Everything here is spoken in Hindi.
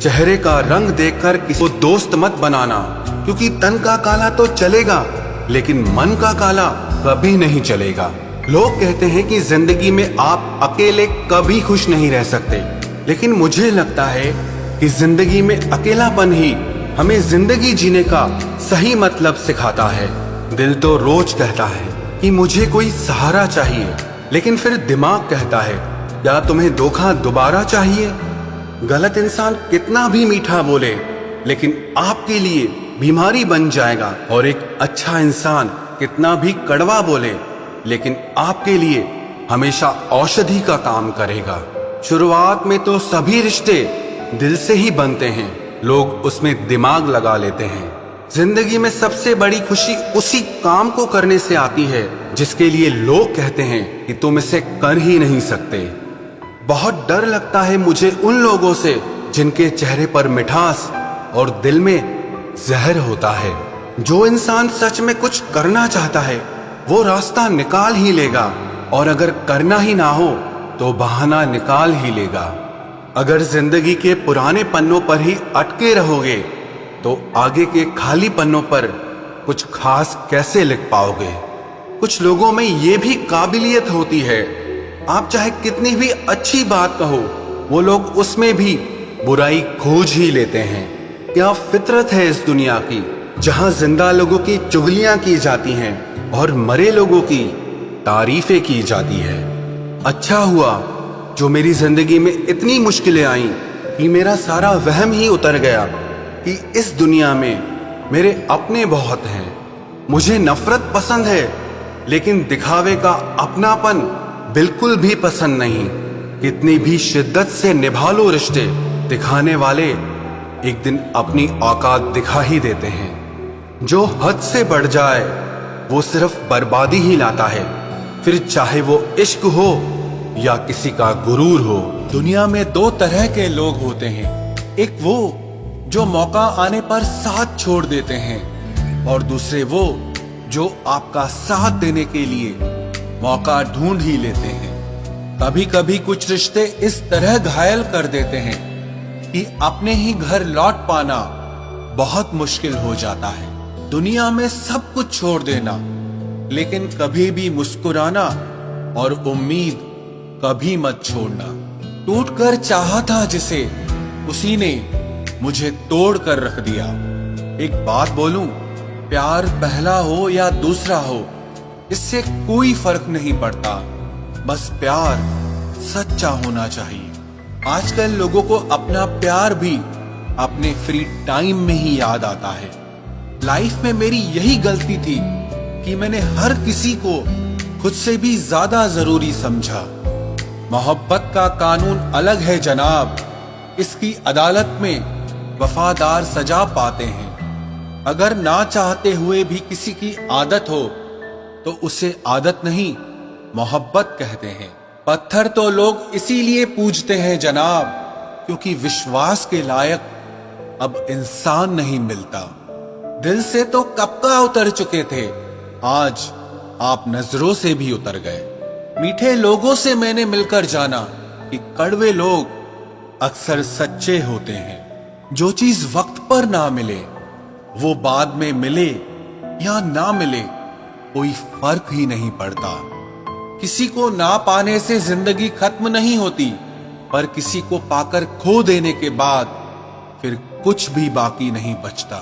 चेहरे का रंग देखकर किसी को दोस्त मत बनाना, क्योंकि तन का काला तो चलेगा लेकिन मन का काला कभी नहीं चलेगा। लोग कहते हैं कि जिंदगी में आप अकेले कभी खुश नहीं रह सकते, लेकिन मुझे लगता है कि जिंदगी में अकेलापन ही हमें जिंदगी जीने का सही मतलब सिखाता है। दिल तो रोज कहता है कि मुझे कोई सहारा चाहिए, लेकिन फिर दिमाग कहता है क्या तुम्हें धोखा दोबारा चाहिए। गलत इंसान कितना भी मीठा बोले लेकिन आपके लिए बीमारी बन जाएगा, और एक अच्छा इंसान कितना भी कड़वा बोले लेकिन आपके लिए हमेशा औषधि का काम करेगा। शुरुआत में तो सभी रिश्ते दिल से ही बनते हैं, लोग उसमें दिमाग लगा लेते हैं। जिंदगी में सबसे बड़ी खुशी उसी काम को करने से आती है जिसके लिए लोग कहते हैं कि तुम इसे कर ही नहीं सकते। बहुत डर लगता है मुझे उन लोगों से जिनके चेहरे पर मिठास और दिल में जहर होता है। जो इंसान सच में कुछ करना चाहता है वो रास्ता निकाल ही लेगा, और अगर करना ही ना हो तो बहाना निकाल ही लेगा। अगर जिंदगी के पुराने पन्नों पर ही अटके रहोगे तो आगे के खाली पन्नों पर कुछ खास कैसे लिख पाओगे। कुछ लोगों में ये भी काबिलियत होती है, आप चाहे कितनी भी अच्छी बात कहो वो लोग उसमें भी बुराई खोज ही लेते हैं। क्या फितरत है इस दुनिया की, जहां जिंदा लोगों की चुगलियां की जाती हैं और मरे लोगों की तारीफें की जाती है। अच्छा हुआ जो मेरी जिंदगी में इतनी मुश्किलें आईं कि मेरा सारा वहम ही उतर गया कि इस दुनिया में मेरे अपने बहुत हैं। मुझे नफरत पसंद है लेकिन दिखावे का अपनापन बिल्कुल भी पसंद नहीं। कितनी भी शिद्दत से निभा लो रिश्ते, दिखाने वाले एक दिन अपनी औकात दिखा ही देते हैं। जो हद से बढ़ जाए वो सिर्फ बर्बादी ही लाता है, फिर चाहे वो इश्क हो या किसी का गुरूर हो। दुनिया में दो तरह के लोग होते हैं, एक वो जो मौका आने पर साथ छोड़ देते हैं, और दूसरे वो जो आपका साथ देने के लिए मौका ढूंढ ही लेते हैं। कभी कभी कुछ रिश्ते इस तरह घायल कर देते हैं कि अपने ही घर लौट पाना बहुत मुश्किल हो जाता है। दुनिया में सब कुछ छोड़ देना, लेकिन कभी भी मुस्कुराना और उम्मीद कभी मत छोड़ना। टूट कर चाहा था जिसे, उसी ने मुझे तोड़ कर रख दिया। एक बात बोलूं, प्यार पहला हो या दूसरा हो इससे कोई फर्क नहीं पड़ता, बस प्यार सच्चा होना चाहिए। आजकल लोगों को अपना प्यार भी अपने फ्री टाइम में ही याद आता है। लाइफ में मेरी यही गलती थी कि मैंने हर किसी को खुद से भी ज्यादा जरूरी समझा। मोहब्बत का कानून अलग है जनाब, इसकी अदालत में वफादार सजा पाते हैं। अगर ना चाहते हुए भी किसी की आदत हो तो उसे आदत नहीं मोहब्बत कहते हैं। पत्थर तो लोग इसीलिए पूजते हैं जनाब, क्योंकि विश्वास के लायक अब इंसान नहीं मिलता। दिल से तो कब का उतर चुके थे, आज आप नजरों से भी उतर गए। मीठे लोगों से मैंने मिलकर जाना कि कड़वे लोग अक्सर सच्चे होते हैं। जो चीज वक्त पर ना मिले वो बाद में मिले या ना मिले कोई फर्क ही नहीं पड़ता। किसी को ना पाने से जिंदगी खत्म नहीं होती, पर किसी को पाकर खो देने के बाद फिर कुछ भी बाकी नहीं बचता।